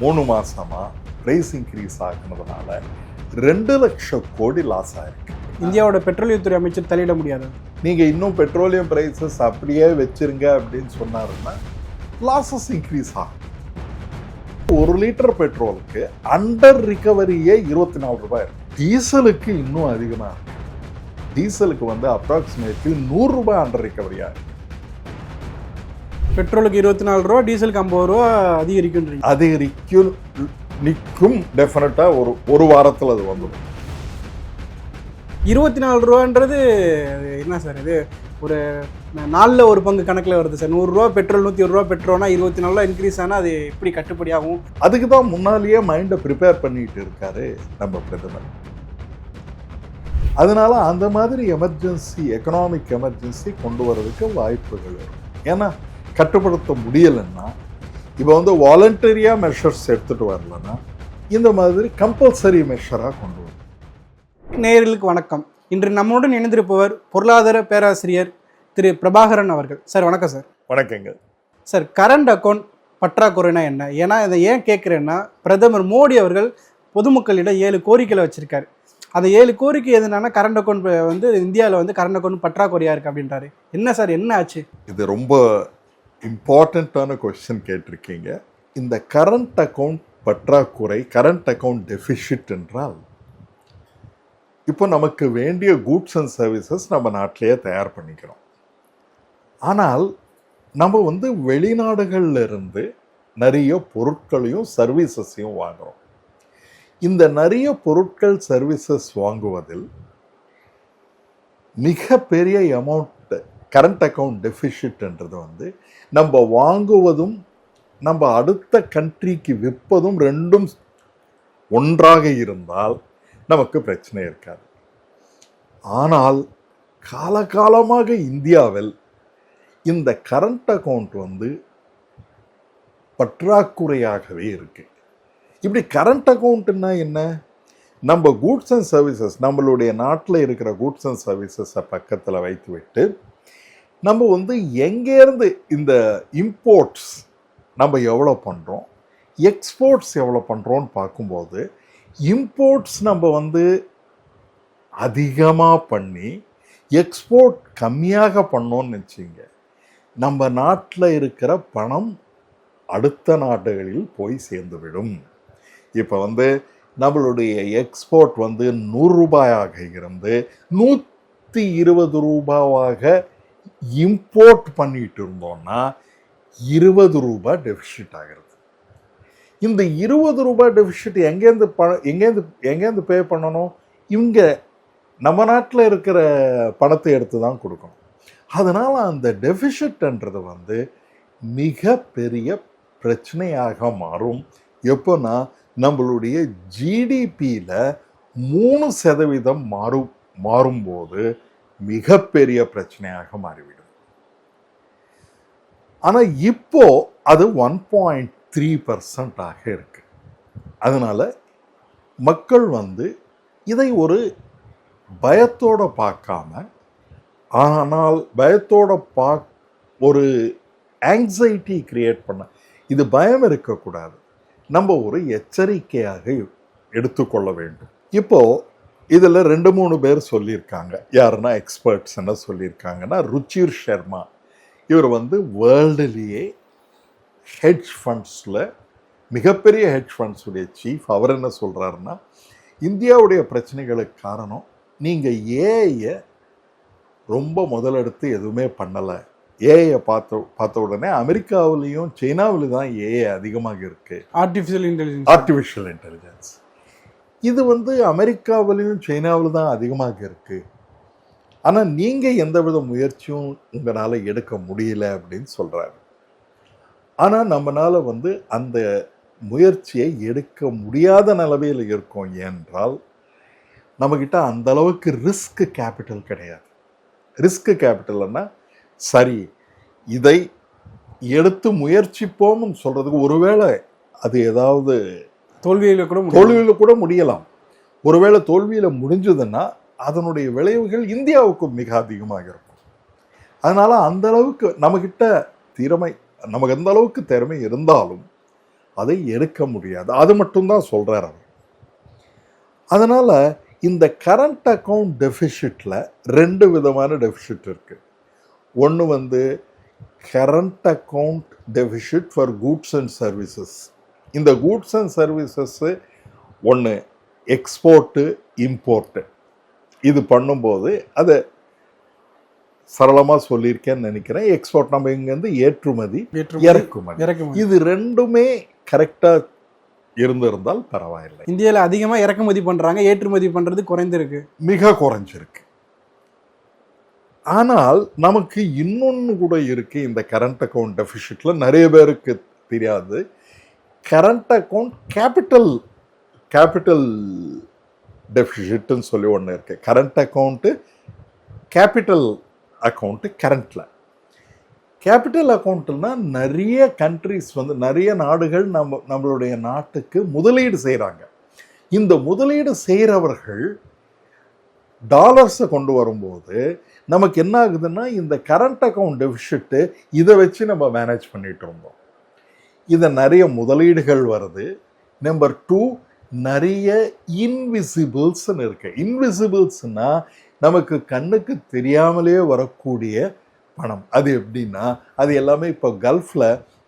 3 மாசமா price increase ஆகுனதுனால 2 லட்சம் கோடி லாஸ் ஆயிருக்கு. இந்தியாவோட பெட்ரோலியத்துறை அமைச்சர் தலையிட முடியாது. நீங்க இன்னும் பெட்ரோலியம் பிரைசஸ் அப்படியே வச்சிருங்க அப்படின்னு சொன்னாருன்னா லாசஸ் இன்க்ரீஸ் ஆகும். 1 லிட்டர் பெட்ரோலுக்கு அண்டர் ரிகவரியே 24 ரூபாய் இருக்கு. டீசலுக்கு இன்னும் அதிகமா இருக்கு. டீசலுக்கு அப்ராக்சிமேட்லி 100 ரூபாய் அண்டர் ரிகவரியா இருக்கு. பெட்ரோலுக்கு 24 ரூபா, டீசலுக்கு 50 ரூபா அதிகரிக்கும் நிற்கும். டெஃபினட்டா ஒரு வாரத்தில் அது வந்துடும். 24 ரூபான்றது என்ன சார்? இது ஒரு 4ல் ஒரு பங்கு கணக்கில் வருது சார். 100 ரூபா பெட்ரோல், 101 ரூபா பெட்ரோல்னா 24 ரூபா இன்க்ரீஸ் ஆனால் அது எப்படி கட்டுப்படி ஆகும்? அதுக்கு தான் முன்னாலேயே மைண்டை ப்ரிப்பேர் பண்ணிட்டு இருக்காரு நம்ம பிரதமர். அதனால அந்த மாதிரி எமர்ஜென்சி, எக்கனாமிக் எமர்ஜென்சி கொண்டு வரதுக்கு வாய்ப்புகள் வரும். ஏன்னா கட்டுப்படுத்த முடியலைன்னா, இப்போ வாலண்டரியாக மெஷர்ஸ் எடுத்துகிட்டு வரலன்னா இந்த மாதிரி கம்பல்சரி மெஷராக கொண்டு வரும். நேயர்களுக்கு வணக்கம். இன்று நம்முடன் இணைந்திருப்பவர் பொருளாதார பேராசிரியர் திரு பிரபாகரன் அவர்கள். சார் வணக்கம் சார். வணக்கங்க சார். கரண்ட் அக்கௌண்ட் பற்றாக்குறைனா என்ன? ஏன்னா இதை ஏன் கேட்குறேன்னா, பிரதமர் மோடி அவர்கள் பொதுமக்களிடம் 7 கோரிக்கைகளை வச்சுருக்காரு. அந்த 7 கோரிக்கை எதுனா கரண்ட் அக்கௌண்ட் இந்தியாவில் கரண்ட் அக்கௌண்ட் பற்றாக்குறையாக இருக்குது அப்படின்றாரு. என்ன சார், என்ன ஆச்சு? இது ரொம்ப இம்பார்ட்டண்ட்டான கொஸ்டின் கேட்டிருக்கீங்க. இந்த கரண்ட் அக்கௌண்ட் பற்றாக்குறை, கரண்ட் அக்கௌண்ட் டெஃபிஷிட் என்றால், இப்போ நமக்கு வேண்டிய கூட்ஸ் அண்ட் சர்வீசஸ் நம்ம நாட்டிலேயே தயார் பண்ணிக்கிறோம். ஆனால் நம்ம வெளிநாடுகளில் இருந்து நிறைய பொருட்களையும் சர்வீசஸையும் வாங்குகிறோம். இந்த நிறைய பொருட்கள் சர்வீசஸ் வாங்குவதில் மிகப்பெரிய அமௌண்ட் கரண்ட் அக்கௌண்ட் டெஃபிஷிட்ன்றது நம்ம வாங்குவதும் நம்ம அடுத்த கண்ட்ரிக்கு விற்பதும் ரெண்டும் ஒன்றாக இருந்தால் நமக்கு பிரச்சனை இருக்காது. ஆனால் காலகாலமாக இந்தியாவில் இந்த கரண்ட் அக்கௌண்ட் பற்றாக்குறையாகவே இருக்கு. இப்படி கரண்ட் அக்கௌண்ட்னா என்ன? நம்ம கூட்ஸ் அண்ட் சர்வீசஸ், நம்மளுடைய நாட்டில் இருக்கிற கூட்ஸ் அண்ட் சர்வீசஸை பக்கத்தில் வைத்து விட்டு நம்ம எங்கேருந்து இந்த இம்போர்ட்ஸ் நம்ம எவ்வளோ பண்ணுறோம், எக்ஸ்போர்ட்ஸ் எவ்வளோ பண்ணுறோன்னு பார்க்கும்போது, இம்போர்ட்ஸ் நம்ம அதிகமாக பண்ணி எக்ஸ்போர்ட் கம்மியாக பண்ணோன்னு வச்சுங்க, நம்ம நாட்டில் இருக்கிற பணம் அடுத்த நாடுகளில் போய் சேர்ந்துவிடும். இப்போ நம்மளுடைய எக்ஸ்போர்ட் 100 ரூபாயாக இருந்து 120 ரூபாவாக இம்போர்ட் பண்ணிட்டு இருந்தோம்னா 20 ரூபாய் டெபிசிட் ஆகிறது. இந்த 20 ரூபாய் டெபிசிட் எங்கேருந்து பே பண்ணணும்? இங்கே நம்ம நாட்டில் இருக்கிற பணத்தை எடுத்து தான் கொடுக்கணும். அதனால் அந்த டெபிசிட்ன்றது மிகப்பெரிய பிரச்சனையாக மாறும். எப்போனா நம்மளுடைய ஜிடிபியில் 3% மாறும்போது மிகப்பெரிய பிரச்சனையாக மாறிவிடும். ஆனால் இப்போ அது 1.3% இருக்கு. அதனால மக்கள் இதை ஒரு பயத்தோட பார்க்காம, ஆனால் பயத்தோட ஒரு ஆங்ஸைட்டி கிரியேட் பண்ண, இது பயம் இருக்கக்கூடாது, நம்ம ஒரு எச்சரிக்கையாக எடுத்துக்கொள்ள வேண்டும். இப்போ இதில் 2-3 பேர் சொல்லியிருக்காங்க. யாருன்னா எக்ஸ்பர்ட்ஸ் என்ன சொல்லியிருக்காங்கன்னா, ருச்சிர் சர்மா, இவர் வேர்ல்டுலேயே ஹெட்ஜ் ஃபண்ட்ஸில் மிகப்பெரிய ஹெட்ஜ் ஃபண்ட்ஸுடைய சீஃப். அவர் என்ன சொல்கிறாருன்னா, இந்தியாவுடைய பிரச்சனைகளுக்கு காரணம் நீங்கள் ஏஐயை ரொம்ப முதலெடுத்து எதுவுமே பண்ணலை. ஏஐயை பார்த்த உடனே அமெரிக்காவிலையும் சைனாவிலும் தான் ஏஐ அதிகமாக இருக்குது. ஆர்டிஃபிஷியல் இன்டெலிஜென்ஸ் இது அமெரிக்காவிலையும் சைனாவிலும் தான் அதிகமாக இருக்குது. ஆனால் நீங்கள் எந்தவித முயற்சியும் உங்களால் எடுக்க முடியல அப்படின்னு சொல்கிறாரு. ஆனால் நம்மளால் அந்த முயற்சியை எடுக்க முடியாத நிலைமையில் இருக்கோம். ஏனென்றால் நம்மக்கிட்ட அந்த அளவுக்கு ரிஸ்க் கேபிட்டல் கிடையாது. ரிஸ்க் கேபிட்டல்னா சரி, இதை எடுத்து முயற்சிப்போம்னு சொல்கிறதுக்கு ஒருவேளை அது ஏதாவது தோல்வியில் கூட முடியலாம். ஒருவேளை தோல்வியில் முடிஞ்சதுன்னா அதனுடைய விளைவுகள் இந்தியாவுக்கு மிக அதிகமாக இருக்கும். அதனால் அந்த அளவுக்கு நமக்கு எந்த அளவுக்கு திறமை இருந்தாலும் அதை எடுக்க முடியாது. அது மட்டும்தான் சொல்கிறார் அவர். அதனால் இந்த கரண்ட் அக்கௌண்ட் டெஃபிஷிட்டில் 2 விதமான டெஃபிஷிட் இருக்குது. ஒன்று வந்து current account deficit for goods and services. இந்த கூட்ஸ் அண்ட் சர்வீசஸ்ஸு ஒன்று எக்ஸ்போர்ட்டு இம்போர்ட்டு இது பண்ணும்போது அதை சரளமாக சொல்லியிருக்கேன்னு நினைக்கிறேன். எக்ஸ்போர்ட் நம்ம இங்கேருந்து ஏற்றுமதி இறக்குமதி இது ரெண்டுமே கரெக்டாக இருந்திருந்தால் பரவாயில்லை. இந்தியாவில் அதிகமாக இறக்குமதி பண்ணுறாங்க, ஏற்றுமதி பண்ணுறது குறைந்திருக்கு, மிக குறைஞ்சிருக்கு. ஆனால் நமக்கு இன்னொன்று கூட இருக்கு. இந்த கரண்ட் அக்கௌண்ட் டெஃபிஷிட்ல நிறைய பேருக்கு தெரியாது. கரண்ட் அக்கௌண்ட் கேபிட்டல் டெஃபிஷிட்னு சொல்லி ஒன்று இருக்கு. கரண்ட் அக்கௌண்ட்டு கேபிட்டல் அக்கௌண்ட்டு கரண்ட்ல. கேபிட்டல் அக்கௌண்ட்னா நிறைய கண்ட்ரிஸ் வந்து நிறைய நாடுகள் நம்மளுடைய நாட்டுக்கு முதலீடு செய்கிறாங்க. இந்த முதலீடு செய்கிறவர்கள் டாலர்ஸை கொண்டு வரும்போது நமக்கு என்ன ஆகுதுன்னா இந்த கரண்ட் அக்கௌண்ட் டெஃபிஷிட்டு இதை வச்சு நம்ம மேனேஜ் பண்ணிட்டு இருந்தோம். இதை நிறைய முதலீடுகள் வருது. நம்பர் 2 நிறைய இன்விசிபிள்ஸ்ன்னு இருக்கு. இன்விசிபிள்ஸ்னா நமக்கு கண்ணுக்கு தெரியாமலே வரக்கூடிய பணம். அது எப்படின்னா அது எல்லாமே இப்போ கல்ஃபில்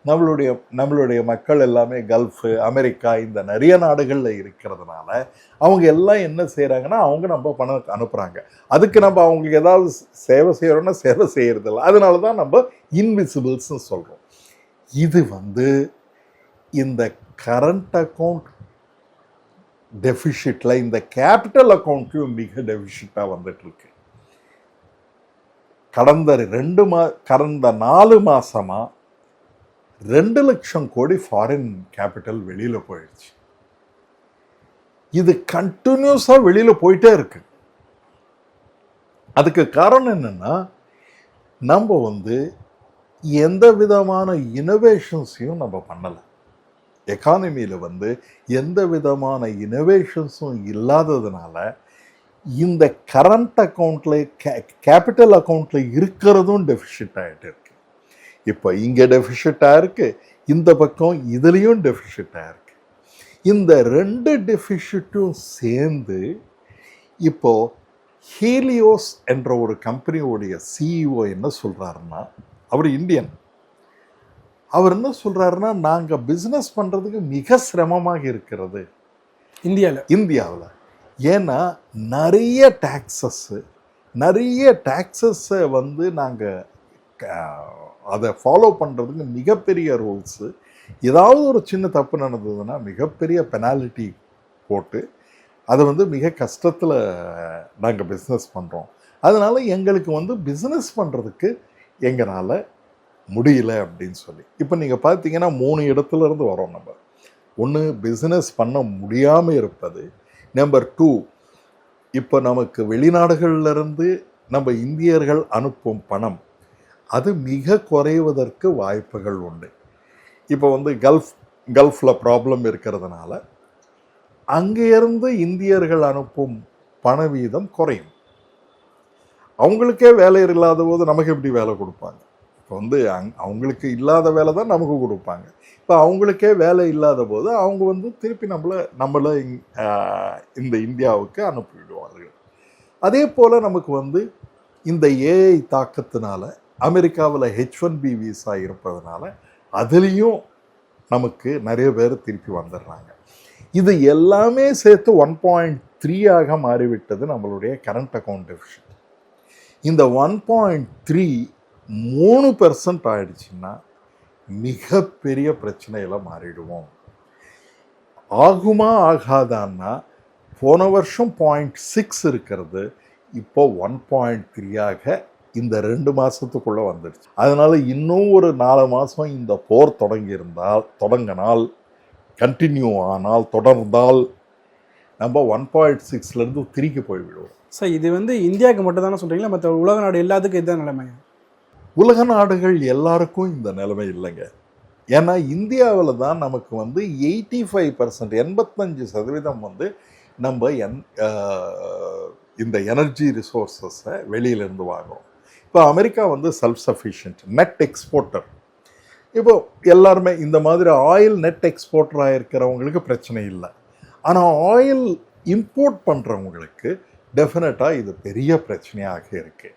நம்மளுடைய மக்கள் எல்லாமே கல்ஃபு, அமெரிக்கா இந்த நிறைய நாடுகளில் இருக்கிறதுனால அவங்க எல்லாம் என்ன செய்கிறாங்கன்னா அவங்க நம்ம பணம் அனுப்புகிறாங்க. அதுக்கு நம்ம அவங்களுக்கு ஏதாவது சேவை செய்கிறோன்னா சேவை செய்கிறதில்ல. அதனால தான் நம்ம இன்விசிபிள்ஸ்ன்னு சொல்கிறோம். இது வந்து இந்த கரண்ட் அக்கௌண்ட் டெஃபிஷிட்டில் இந்த கேபிட்டல் அக்கௌண்ட்லையும் மிக டெஃபிஷிட்டாக வந்துட்டுருக்கு. கடந்த 4 மாதமாக 2 லட்சம் கோடி ஃபாரின் கேபிட்டல் வெளியில் போயிடுச்சு. இது கண்டினியூஸாக வெளியில் போயிட்டே இருக்கு. அதுக்கு காரணம் என்னன்னா நம்ம வந்து எந்த விதமான இனோவேஷன்ஸையும் நம்ம பண்ணலை. எக்கானமியில் வந்து எந்த விதமான இனோவேஷன்ஸும் இல்லாததுனால இந்த கரண்ட் அக்கௌண்ட்ல கேபிட்டல் அக்கௌண்ட்ல இருக்கிறதும் டெஃபிஷிட் ஆகிட்டு இருக்கு. இப்போ இங்கே டெஃபிஷிட்டாக இருக்கு, இந்த பக்கம் இதுலேயும் டெஃபிஷிட்டாக இருக்கு. இந்த 2 டெஃபிஷிட்டும் சேர்ந்து இப்போ ஹீலியோஸ் என்ற ஒரு கம்பெனியோடைய சிஇஓ என்ன சொல்கிறாருன்னா, அவர் இந்தியன், அவர் என்ன சொல்கிறாருன்னா நாங்கள் பிஸ்னஸ் பண்ணுறதுக்கு மிக சிரமமாக இருக்கிறது இந்தியாவில். ஏன்னா நிறைய டேக்ஸஸை வந்து நாங்கள் அதை ஃபாலோ பண்ணுறதுக்கு மிகப்பெரிய ரூல்ஸு. ஏதாவது ஒரு சின்ன தப்பு நடந்ததுன்னா மிகப்பெரிய பெனால்ட்டி போட்டு அதை வந்து மிக கஷ்டத்தில் நாங்கள் பிஸ்னஸ் பண்ணுறோம். அதனால் எங்களுக்கு வந்து பிஸ்னஸ் பண்ணுறதுக்கு எங்களால் முடியல அப்படின்னு சொல்லி. இப்போ நீங்கள் பார்த்தீங்கன்னா 3 இடத்துல இருந்து வரோம் நம்ம. ஒன்று பிஸ்னஸ் பண்ண முடியாமல் இருப்பது. நம்பர் 2 இப்போ நமக்கு வெளிநாடுகளிலிருந்து நம்ம இந்தியர்கள் அனுப்பும் பணம் அது மிக குறைவதற்கு வாய்ப்புகள் உண்டு. இப்போ வந்து கல்ஃபில் ப்ராப்ளம் இருக்கிறதுனால அங்கேருந்து இந்தியர்கள் அனுப்பும் பண வீதம் குறையும். அவங்களுக்கே வேலை இல்லாத போது நமக்கு எப்படி வேலை கொடுப்பாங்க? இப்போ வந்து அவங்களுக்கு இல்லாத வேலை தான் நமக்கு கொடுப்பாங்க. இப்போ அவங்களுக்கே வேலை இல்லாத போது அவங்க வந்து திருப்பி நம்மளை இந்த இந்தியாவுக்கு அனுப்பிவிடுவார்கள். அதே போல் நமக்கு வந்து இந்த ஏஐ தாக்கத்தினால அமெரிக்காவில் H1B விசா இருப்பதனால அதுலேயும் நமக்கு நிறைய பேர் திருப்பி வந்துடுறாங்க. இது எல்லாமே சேர்த்து 1.3 மாறிவிட்டது நம்மளுடைய கரண்ட் அக்கௌண்ட் டெஃபிஷிட். இந்த 1.3 3% ஆயிடுச்சுன்னா மிகப்பெரிய பிரச்சனையில மாறிடுவோம். ஆகுமா ஆகாதான்னா போன வருஷம் 0.6 இருக்கிறது இப்போ 1.3 இந்த 2 மாதத்துக்குள்ளே வந்துடுச்சு. அதனால இன்னும் ஒரு 4 மாதம் இந்த போர் தொடங்கினால் கண்டினியூ ஆனால் தொடர்ந்தால் நம்ம 1.6 திருக்கி போய்விடுவோம். சார் இது வந்து இந்தியாவுக்கு மட்டும் தானே சொல்கிறீங்களா? மற்ற உலக நாடு எல்லாத்துக்கும் இதுதான் நிலைமை? உலக நாடுகள் எல்லாருக்கும் இந்த நிலைமை இல்லைங்க. ஏன்னா இந்தியாவில் தான் நமக்கு வந்து 85% வந்து நம்ம இந்த எனர்ஜி ரிசோர்ஸஸை வெளியிலேருந்து வாங்குறோம். இப்போ அமெரிக்கா வந்து செல்ஃப் சஃபிஷியன்ட் நெட் எக்ஸ்போர்ட்டர். இப்போ எல்லாருமே இந்த மாதிரி ஆயில் நெட் எக்ஸ்போர்ட்டராக இருக்கிறவங்களுக்கு பிரச்சனை இல்லை. ஆனால் ஆயில் இம்போர்ட் பண்ணுறவங்களுக்கு டெஃபினட்டாக இது பெரிய பிரச்சனையாக இருக்குது.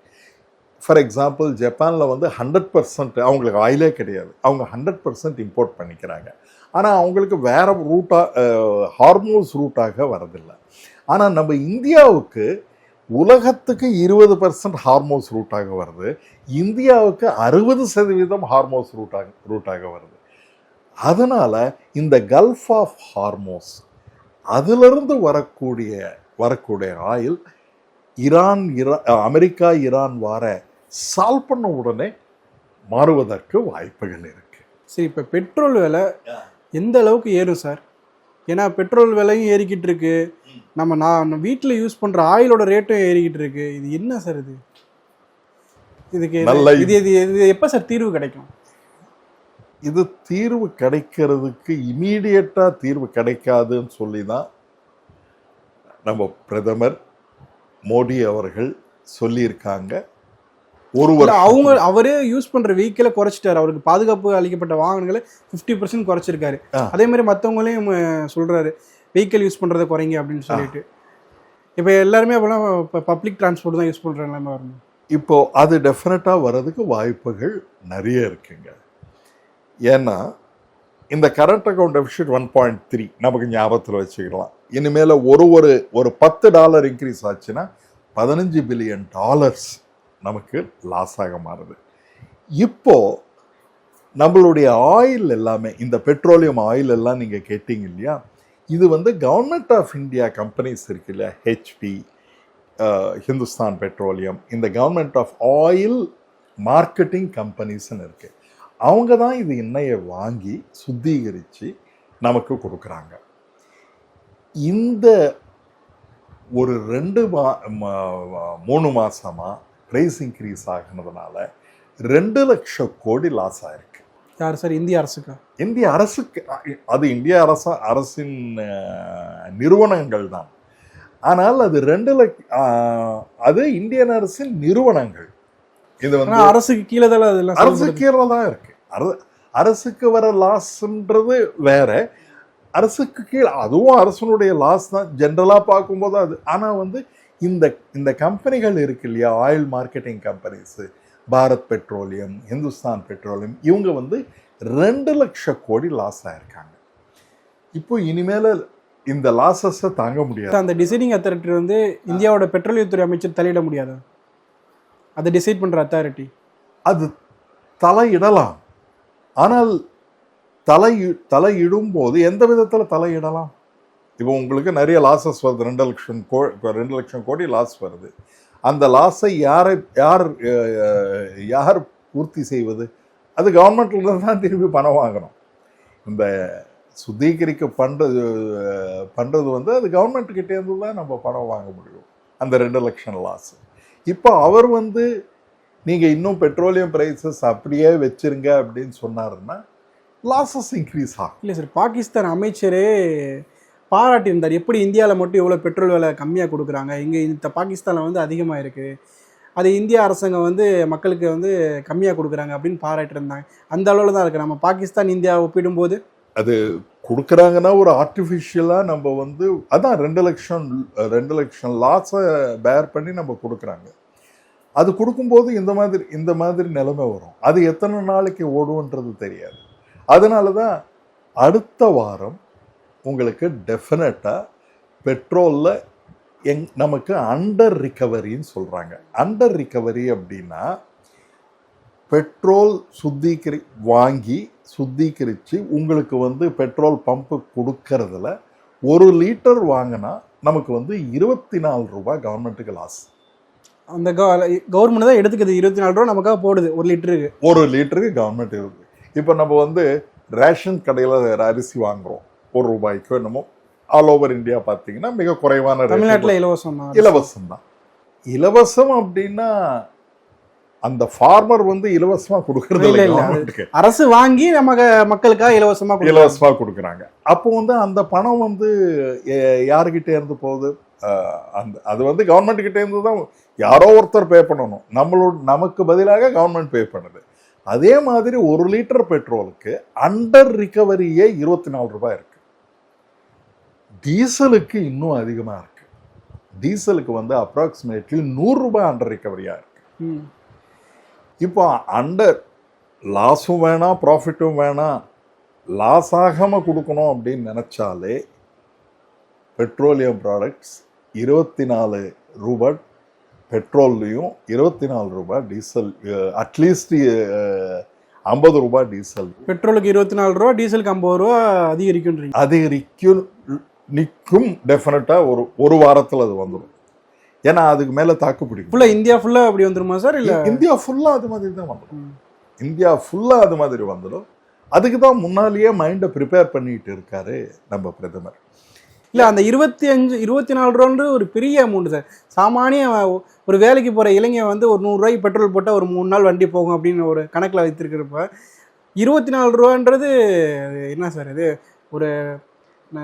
ஃபார் எக்ஸாம்பிள் ஜப்பானில் வந்து 100% அவங்களுக்கு ஆயிலே கிடையாது, அவங்க 100% இம்போர்ட் பண்ணிக்கிறாங்க. ஆனால் அவங்களுக்கு வேறு ரூட்டாக ஹார்மோஸ் ரூட்டாக வரதில்லை. ஆனால் நம்ம இந்தியாவுக்கு உலகத்துக்கு 20% ஹார்மோஸ் ரூட்டாக வருது, இந்தியாவுக்கு 60% ஹார்மோஸ் ரூட்டாக வருது. அதனால் இந்த கல்ஃப் ஆஃப் ஹார்மோஸ் அதிலிருந்து வரக்கூடிய ஆயில் அமெரிக்கா ஈரான் சால்வ் பண்ண உடனே மாறுவதற்கு வாய்ப்புகள் இருக்கு. சரி, இப்போ பெட்ரோல் விலை எந்த அளவுக்கு ஏறும் சார்? ஏன்னா பெட்ரோல் விலையும் ஏறிக்கிட்டு இருக்கு, நான் வீட்டில் யூஸ் பண்ணுற ஆயிலோட ரேட்டும் ஏறிக்கிட்டு இருக்கு. இது என்ன சார் இதுக்கு இது எப்போ சார் தீர்வு கிடைக்கும்? இது தீர்வு கிடைக்கிறதுக்கு இமீடியட்டாக தீர்வு கிடைக்காதுன்னு சொல்லி தான் நம்ம பிரதமர் மோடி அவர்கள் சொல்லியிருக்காங்க. அவரே யூஸ் பண்ற வெஹிக்கிளை குறைச்சிட்டாரு, அவருக்கு பாதுகாப்பு அளிக்கப்பட்ட வாகனங்களை 50% குறைச்சிருக்காரு. அதே மாதிரி மற்றவங்களையும் சொல்றாரு வெஹிக்கிள் யூஸ் பண்றதை குறைங்க அப்படின்னு சொல்லிட்டு. இப்போ எல்லாருமே அப்போலாம் இப்போ பப்ளிக் டிரான்ஸ்போர்ட் தான் யூஸ் பண்ற எல்லாமே வரணும். இப்போ அது டெஃபினட்டாக வர்றதுக்கு வாய்ப்புகள் நிறைய இருக்குங்க. ஏன்னா இந்த கரண்ட் அக்கௌண்ட் டெபிசிட் 1.3 நமக்கு ஞாபகத்தில் வச்சுக்கலாம். இனிமேல் ஒரு $10 இன்க்ரீஸ் ஆச்சுன்னா $15 பில்லியன் நமக்கு லாஸ் ஆக மாறுது. இப்போ நம்மளுடைய ஆயில் எல்லாமே, இந்த பெட்ரோலியம் ஆயில் எல்லாம் நீங்கள் கேட்டீங்க இல்லையா, இது வந்து கவர்மெண்ட் ஆஃப் இந்தியா கம்பெனிஸ் இருக்கு இல்லையா, ஹெச்பி, ஹிந்துஸ்தான் பெட்ரோலியம், இந்த கவர்மெண்ட் ஆஃப் ஆயில் மார்க்கெட்டிங் கம்பெனிஸ்ன்னு இருக்கு. அவங்க தான் இது எண்ணெயை வாங்கி சுத்திகரித்து நமக்கு கொடுக்குறாங்க. இந்த ஒரு 2-3 மாதமாக ப்ரைஸ் இன்க்ரீஸ் ஆகினதுனால 2 லட்சம் கோடி லாஸ் ஆயிருக்கு. யார் சார்? இந்திய அரசுக்கா? இந்திய அரசுக்கு. அது இந்திய அரசின் நிறுவனங்கள் தான். ஆனால் அது அது இந்தியன் அரசின் நிறுவனங்கள். இது வந்து அரசுக்கு கீழே தான், அதெல்லாம் அரசுக்கு கீழே தான் இருக்கு. அரசுக்கு வர லாஸ்ன்றது வேற, அரசுக்கு கீழே அதுவும் அரசனுடைய லாஸ் தான் ஜென்ரலாக பார்க்கும்போது அது. ஆனால் வந்து இந்த கம்பெனிகள் இருக்கு இல்லையா, oil marketing companies, Bharat petroleum, Hindustan petroleum, இவங்க வந்து 2 லட்சம் கோடி லாஸ் ஆயிருக்காங்க. இப்போ இனிமேல் இந்த லாஸஸை தாங்க முடியாது. அந்த டிசைடிங் அத்தாரிட்டி வந்து இந்தியாவோட பெட்ரோலியத்துறை அமைச்சர் தலையிட முடியாது, அதை டிசைட் பண்ணுற அத்தாரிட்டி. அது தலையிடலாம், ஆனால் தலையிடும்போது எந்த விதத்தில் தலையிடலாம்? இப்போ உங்களுக்கு நிறைய லாஸஸ் வருது, 2 லட்சம் கோடி லாஸ் வருது. அந்த லாஸை யார் பூர்த்தி செய்வது? அது கவர்மெண்ட்ல தான் திருப்பி பணம் வாங்கணும். இந்த சுத்திகரிக்க பண்ணுறது வந்து அது கவர்மெண்ட்கிட்டேருந்து தான் நம்ம பணம் வாங்க முடியும், அந்த 2 லட்சம் லாஸ். இப்போ அவர் வந்து நீங்கள் இன்னும் பெட்ரோலியம் ப்ரைஸஸ் அப்படியே வச்சிருங்க அப்படின்னு சொன்னாருன்னா லாஸஸ் இன்க்ரீஸ் ஆகும். இல்லை சார், பாகிஸ்தான் அமைச்சரே பாராட்டியிருந்தார், எப்படி இந்தியாவில் மட்டும் எவ்வளோ பெட்ரோல் விலை கம்மியாக கொடுக்குறாங்க, இங்கே இந்த பாகிஸ்தானில் வந்து அதிகமாக இருக்குது, அது இந்திய அரசாங்கம் வந்து மக்களுக்கு வந்து கம்மியாக கொடுக்குறாங்க அப்படின்னு பாராட்டியிருந்தாங்க. அந்த அளவில் தான் இருக்குது. நம்ம பாகிஸ்தான் இந்தியா ஒப்பிடும்போது அது கொடுக்குறாங்கன்னா ஒரு ஆர்டிஃபிஷியலாக நம்ம வந்து அதான் 2 லட்சம் லாஸை பேர் பண்ணி நம்ம கொடுக்குறாங்க. அது கொடுக்கும்போது இந்த மாதிரி நிலைமை வரும். அது எத்தனை நாளைக்கு ஓடுன்றது தெரியாது. அதனால தான் அடுத்த வாரம் உங்களுக்கு டெஃபினட்டாக பெட்ரோலில் நமக்கு அண்டர் ரிகவரின்னு சொல்கிறாங்க. அண்டர் ரிகவரி அப்படின்னா பெட்ரோல் வாங்கி சுத்திகரித்து உங்களுக்கு வந்து பெட்ரோல் பம்பு கொடுக்கறதுல 1 லிட்டர் வாங்கினா நமக்கு வந்து 24 ரூபாய் கவர்மெண்ட்டுக்கு லாஸ். அந்த கவர்மெண்ட் தான் எடுத்துக்குது 24 ரூபா நமக்காக போடுது 1 லிட்டருக்கு கவர்மெண்ட் இருக்குது. இப்போ நம்ம வந்து ரேஷன் கடையில் அரிசி வாங்குகிறோம் 1 ரூபாய்க்கு என்னமோ. ஆல் ஓவர் இந்தியா பார்த்தீங்கன்னா மிக குறைவான, தமிழ்நாட்டில் இலவசம் தான். இலவசம் அப்படின்னா அந்த ஃபார்மர் வந்து இலவசமாக கொடுக்கறது இல்லை, அரசு வாங்கி மக்களுக்காக இலவசமாக கொடுக்குறாங்க. அப்போ வந்து அந்த பணம் வந்து யாருக்கிட்டே இருந்து போகுது? அது வந்து கவர்மெண்ட் கிட்டே இருந்து தான் யாரோ ஒருத்தர் பே பண்ணணும். நமக்கு பதிலாக கவர்மெண்ட் பே பண்ணுது. அதே மாதிரி 1 லிட்டர் பெட்ரோலுக்கு அண்டர் ரிகவரியே 24 ரூபாய் இருக்கு. டீசலுக்கு இன்னும் அதிகமா இருக்கு. டீசலுக்கு வந்து அப்ராக்சிமேட்லி 100 ரூபாய் அண்டர் ரிகவரியா இருக்கு. இப்போ அண்டர் லாஸும் வேணாம், ப்ராஃபிட்டும் வேணாம், லாஸ் ஆகாம கொடுக்கணும் அப்படின்னு நினைச்சாலே பெட்ரோலியம் ப்ராடக்ட்ஸ் 24 ரூபாய் பெட்ரோல்லையும் 24 ரூபாய் டீசல், அட்லீஸ்ட் 50 ரூபாய் டீசல். பெட்ரோலுக்கு 24 ரூபா, டீசலுக்கு 50 ரூபா அதிகரிக்கும் நிற்கும். டெஃபினட்டா ஒரு வாரத்தில் அது வந்துடும். ஏன்னா அதுக்கு மேல தாக்கு பிடிக்கும். இந்தியா ஃபுல்லா அப்படி வந்துருமா சார்? இல்ல இந்தியா ஃபுல்லா அது மாதிரி தான் வந்துடும். இந்தியா ஃபுல்லா அது மாதிரி வந்துடும். அதுக்கு தான் முன்னாலேயே மைண்டை ப்ரிப்பேர் பண்ணிட்டு இருக்காரு நம்ம பிரதமர். இல்லை, அந்த 24 ரூபான்ற ஒரு பெரிய அமௌண்ட் சார். சாமானிய ஒரு வேலைக்கு போகிற இளைஞன் வந்து ஒரு 100 ரூபாய்க்கு பெட்ரோல் போட்டால் ஒரு 3 நாள் வண்டி போகும் அப்படின்னு ஒரு கணக்கில் வைத்திருக்கிறப்ப 24 ரூபான்றது என்ன சார்? இது ஒரு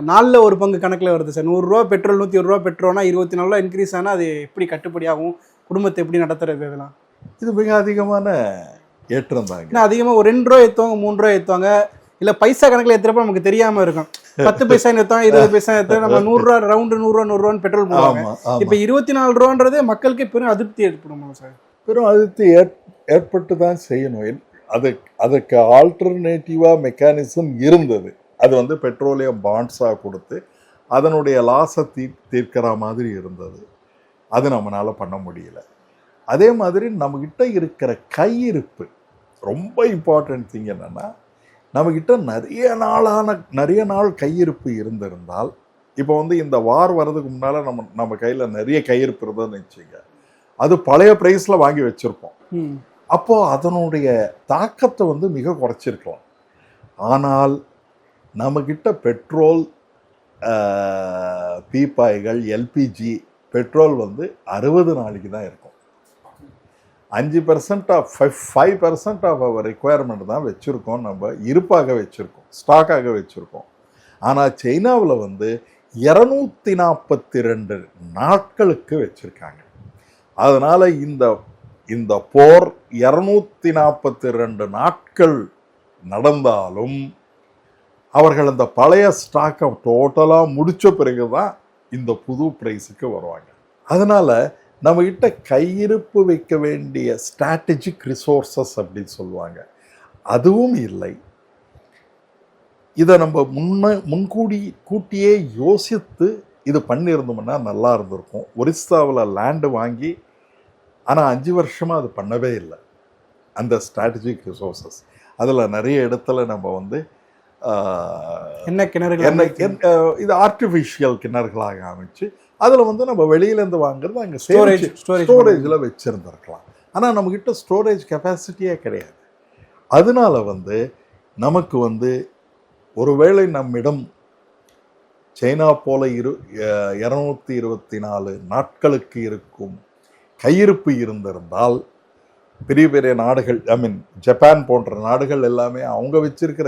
நாளில் ஒரு பங்கு கணக்கில் வருது சார். 100 ரூபா பெட்ரோல், 101 ரூபா பெட்ரோல்னா 24 ரூபா இன்க்ரீஸ் ஆனால் அது எப்படி கட்டுப்படியாகும்? குடும்பத்தை எப்படி நடத்துறது? இதெல்லாம் இது மிக அதிகமான ஏற்றம் தாங்க. அதிகமாக ஒரு 2 ரூபா ஏற்றுவாங்க, 3 ரூபா ஏற்றுவாங்க. இல்லை பைசா கணக்கில் ஏற்றுறப்ப நமக்கு தெரியாமல் இருக்கும். 10 பைசா ஏற்றுவாங்க, 20 பைசா ஏற்றுவாங்க. நம்ம 100 ரூபா ரவுண்டு 100 ரூபான்னு பெட்ரோல் போடுவாங்க. இப்போ 24 ரூபான்றது மக்களுக்கு பெரும் அதிருப்தி ஏற்படுமா சார்? பெரும் அதிருப்தி ஏற்பட்டு தான் செய்யணும். அதுக்கு ஆல்டர்னேட்டிவாக மெக்கானிசம் இருந்தது. அது வந்து பெட்ரோலியம் பாண்ட்ஸாக கொடுத்து அதனுடைய லாஸை தீர்க்கிற மாதிரி இருந்தது. அது நம்மளால பண்ண முடியல. அதே மாதிரி நம்மக்கிட்ட இருக்கிற கையிருப்பு ரொம்ப இம்பார்ட்டன்ட் திங். என்னென்னா, நம்மக்கிட்ட நிறைய நாள் கையிருப்பு இருந்திருந்தால், இப்போ வந்து இந்த வார் வர்றதுக்கு முன்னால் நம்ம கையில் நிறைய கையிருப்பு இருந்ததுன்னு வச்சுங்க, அது பழைய ப்ரைஸில் வாங்கி வச்சுருப்போம். அப்போது அதனுடைய தாக்கத்தை வந்து மிக குறைச்சிருக்கலாம். ஆனால் நம்மக்கிட்ட பெட்ரோல், பீப்பாய்கள், எல்பிஜி பெட்ரோல் வந்து 60 நாளைக்கு தான் இருக்கும். 5% ஆஃப் அவர் ரெக்குவயர்மெண்ட் தான் வச்சுருக்கோம். நம்ம இருப்பாக வச்சுருக்கோம், ஸ்டாக்காக வச்சுருக்கோம். ஆனால் சைனாவில் வந்து 242 நாட்களுக்கு வச்சுருக்காங்க. அதனால் இந்த போர் 242 நாட்கள் நடந்தாலும் அவர்கள் அந்த பழைய ஸ்டாக்கை டோட்டலாக முடித்த பிறகு தான் இந்த புது ப்ரைஸுக்கு வருவாங்க. அதனால் நம்மகிட்ட கையிருப்பு வைக்க வேண்டிய ஸ்ட்ராட்டஜிக் ரிசோர்ஸஸ் அப்படின்னு சொல்லுவாங்க, அதுவும் இல்லை. இதை நம்ம முன்கூட்டியே யோசித்து இது பண்ணியிருந்தோம்னா நல்லா இருந்திருக்கும். ஒரிஸ்ஸாவில் லேண்டு வாங்கி, ஆனால் 5 வருஷமாக அது பண்ணவே இல்லை. அந்த ஸ்ட்ராட்டஜிக் ரிசோர்ஸஸ் அதில் நிறைய இடத்துல நம்ம வந்து இது ஆர்டிஃபிஷியல் கிணறுகளாக அமைச்சு அதில் வந்து நம்ம வெளியிலேருந்து வாங்குறது அங்கே ஸ்டோரேஜில் வச்சுருந்துருக்கலாம். ஆனால் நம்மக்கிட்ட ஸ்டோரேஜ் கெப்பாசிட்டியே கிடையாது. அதனால வந்து நமக்கு வந்து ஒருவேளை நம்மிடம் சைனா போல 224 நாட்களுக்கு இருக்கும் கையிருப்பு இருந்திருந்தால், பெரிய பெரிய நாடுகள், ஜப்பான் போன்ற நாடுகள் எல்லாமே அவங்க வச்சிருக்கிற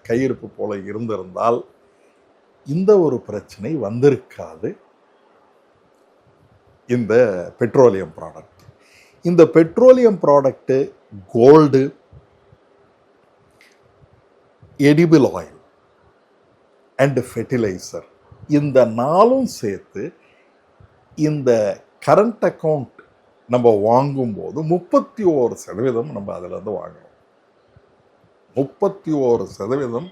கையிருப்பு போல இருந்திருந்தால் இந்த ஒரு பிரச்சனை வந்திருக்காது. இந்த பெட்ரோலியம் ப்ராடக்ட், இந்த petroleum product, gold, edible oil and fertiliser, இந்த 4ம் சேர்த்து இந்த கரண்ட் அக்கௌண்ட் நம்ம வாங்கும்போது 31% நம்ம அதிலேருந்து வாங்கணும். 31%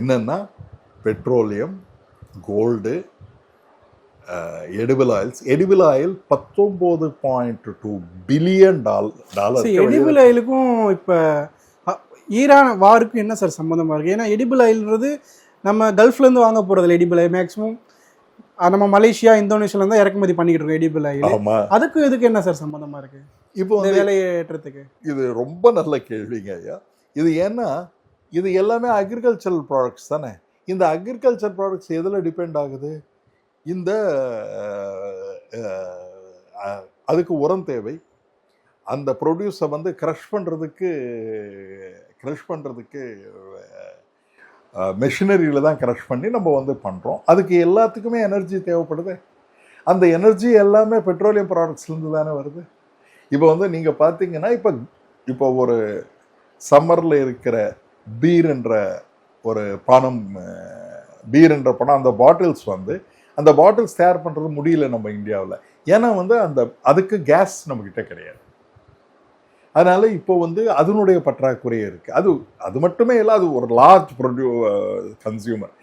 என்னென்னா petroleum, gold, edible oils. Edible oil $19.2 billion. Edible ஆயிலுக்கும் இப்போ ஈரான் வாருக்கும் என்ன சார் சம்மந்தமாக இருக்குது? ஏன்னா எடிபிள் ஆயில்ன்றது நம்ம கல்ஃப்லேருந்து வாங்க போகிறதில்ல. எடிபிள் ஆயில் மேக்ஸிமம் நம்ம மலேசியா, இந்தோனேஷியால தான் இறக்குமதி பண்ணிக்கிட்டு இருக்கோம் எடிபிள் ஆயில். அதுக்கு இதுக்கு என்ன சார் சம்மந்தமாக இருக்குது இப்போ வேலையேற்றத்துக்கு? இது ரொம்ப நல்ல கேள்விங்க ஐயா. இது ஏன்னா இது எல்லாமே அக்ரிகல்ச்சரல் ப்ராடக்ட்ஸ் தானே. இந்த அக்ரிகல்ச்சர் ப்ராடக்ட்ஸ் எதில் டிபெண்ட் ஆகுது? இந்த அதுக்கு உரம் தேவை. அந்த ப்ரொடியூஸை வந்து க்ரஷ் பண்ணுறதுக்கு மெஷினரியில் தான் க்ரஷ் பண்ணி நம்ம வந்து பண்ணுறோம். அதுக்கு எல்லாத்துக்குமே எனர்ஜி தேவைப்படுது. அந்த எனர்ஜி எல்லாமே பெட்ரோலியம் ப்ராடக்ட்ஸ்லேருந்து தானே வருது. இப்போ வந்து நீங்கள் பார்த்தீங்கன்னா, இப்போ இப்போ ஒரு சம்மரில் இருக்கிற பீர் என்ற ஒரு பானம், பீர் என்ற பணம், அந்த பாட்டில்ஸ் வந்து அந்த பாட்டில்ஸ் தயார் பண்ணுறது முடியல நம்ம இந்தியாவில். ஏன்னா வந்து அதுக்கு கேஸ் நம்மக்கிட்ட கிடையாது. அதனால இப்போ வந்து அதனுடைய பற்றாக்குறையே இருக்கு. அது மட்டுமே இல்லை, அது ஒரு லார்ஜ் கன்சியூமர்.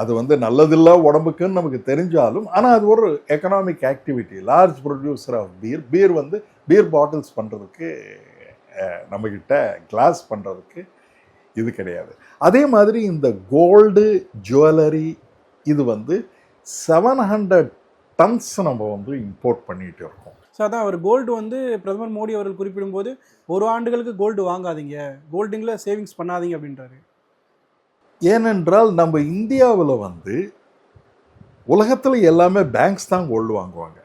அது வந்து நல்லதில்லை உடம்புக்குன்னு நமக்கு தெரிஞ்சாலும், ஆனால் அது ஒரு economic activity. Large producer of beer வந்து பீர் பாட்டில்ஸ் பண்ணுறதுக்கு நம்மக்கிட்ட கிளாஸ் பண்ணுறதுக்கு இது கிடையாது. அதே மாதிரி இந்த கோல்டு ஜுவல்லரி இது வந்து 700 டன்ஸ் நம்ம வந்து இம்போர்ட் பண்ணிட்டு இருக்கோம். ஸோ அதான் அவர் கோல்டு வந்து பிரதமர் மோடி அவர்கள் குறிப்பிடும்போது 1 ஆண்டுகளுக்கு கோல்டு வாங்காதீங்க, கோல்டுங்கள சேவிங்ஸ் பண்ணாதீங்க அப்படின்றாரு. ஏனென்றால் நம்ம இந்தியாவில் வந்து உலகத்தில் எல்லாமே பேங்க்ஸ் தான் கோல்டு வாங்குவாங்க.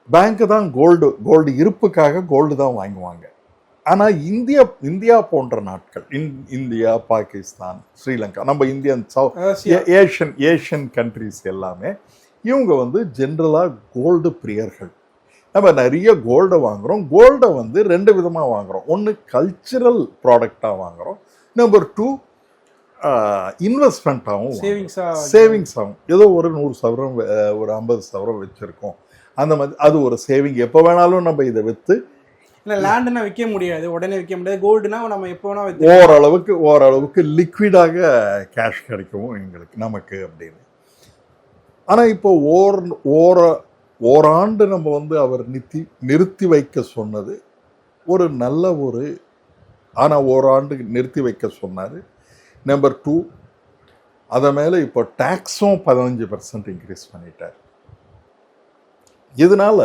பேங்க்கு தான் கோல்டு இருப்புக்காக கோல்டு தான் வாங்குவாங்க. ஆனால் இந்தியா போன்ற நாட்கள், இந்தியா, பாகிஸ்தான், ஸ்ரீலங்கா, நம்ம இந்தியன் ஏஷியன் கண்ட்ரிஸ் எல்லாமே இவங்க வந்து ஜென்ரலாக கோல்டு பிரியர்கள். நம்ம நிறைய கோல்டை வாங்குகிறோம். கோல்டை வந்து 2 விதமாக வாங்குகிறோம். ஒன்று கல்ச்சுரல் ப்ராடக்டாக வாங்குகிறோம். நம்பர் 2 இன்வெஸ்ட்மெண்ட்டாகவும் சேவிங்ஸ் ஆகும். ஏதோ ஒரு 100 சவரம் ஒரு 50 சவரம் வச்சுருக்கோம், அந்த மாதிரி அது ஒரு சேவிங். எப்போ வேணாலும் நம்ம இதை விற்று, இல்லை லேண்டுனா விற்க முடியாது, உடனே விற்க முடியாது. கோல்டுனா நம்ம எப்போ வேணால் ஓரளவுக்கு லிக்விடாக கேஷ் கிடைக்கவும் நமக்கு அப்படின்னு. ஆனால் இப்போ ஓராண்டு நம்ம வந்து அவர் நிறுத்தி வைக்க சொன்னது ஒரு நல்ல ஆனால் ஓராண்டு நிறுத்தி வைக்க சொன்னார். நம்பர் 2, அதை மேலே இப்போ டேக்ஸும் 15% இன்க்ரீஸ் பண்ணிட்டார். இதனால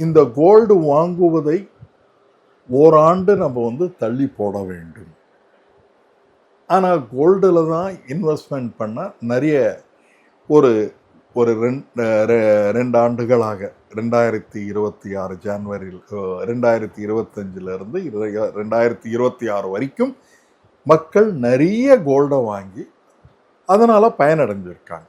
இந்த கோல்டு வாங்குவதை ஓராண்டு நம்ம வந்து தள்ளி போட வேண்டும். ஆனால் கோல்டில் தான் இன்வெஸ்ட்மெண்ட் பண்ணால் நிறைய ஒரு 2 ஆண்டுகளாக 2026 ஜனவரியில் 2025 2026 வரைக்கும் மக்கள் நிறைய கோல்டை வாங்கி அதனால் பயனடைஞ்சிருக்காங்க.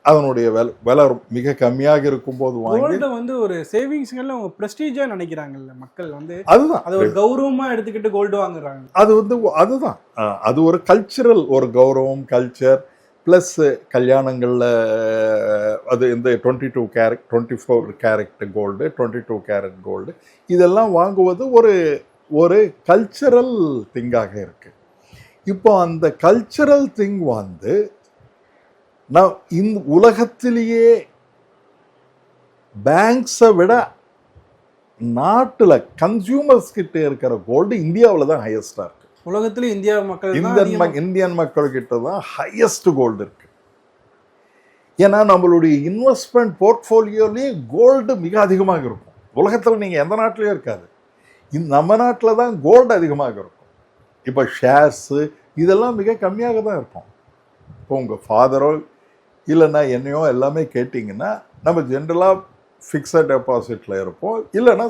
அதனுடைய விலை மிக கம்மியாக இருக்கும்போது கோல்டை வந்து ஒரு சேவிங்ஸ்ல அவங்க பிரஸ்டீஜா நினைக்கிறாங்கல்ல மக்கள் வந்து. அதுதான் அது ஒரு கௌரவமா எடுத்துக்கிட்டு கோல்டு வாங்குறாங்க. அதுதான் அது ஒரு கல்ச்சரல், ஒரு கௌரவம், கல்ச்சர். ப்ளஸ் கல்யாணங்களில் அது இந்த 22 carat 24 carat gold, 22 carat gold இதெல்லாம் வாங்குவது ஒரு கல்ச்சரல் திங்காக இருக்குது. இப்போ அந்த கல்ச்சரல் திங் வந்து நான் இந்த உலகத்திலேயே பேங்க்ஸை விட நாட்டில் கன்சியூமர்ஸ் கிட்ட இருக்கிற கோல்டு இந்தியாவில் தான் ஹையஸ்டாக இருக்கு. உலகத்துல இந்தியன் மக்கள்கிட்ட தான் ஹையஸ்ட் கோல்டு இருக்கு. ஏன்னா நம்மளுடைய இன்வெஸ்ட்மெண்ட் போர்ட்ஃபோலியோலேயே கோல்டு மிக அதிகமாக இருக்கும். உலகத்தில் நீங்கள் எந்த நாட்டிலையும் இருக்காது. நம்ம நாட்டில் தான் கோல்டு அதிகமாக இருக்கும். இப்போ ஷேர்ஸு இதெல்லாம் மிக கம்மியாக தான் இருக்கும். இப்போ உங்கள் ஃபாதரோ இல்லைன்னா என்னையோ எல்லாமே கேட்டிங்கன்னா நம்ம ஜென்ரலாக ஃபிக்ஸட் டெபாசிட்டில் இருப்போம், இல்லைன்னா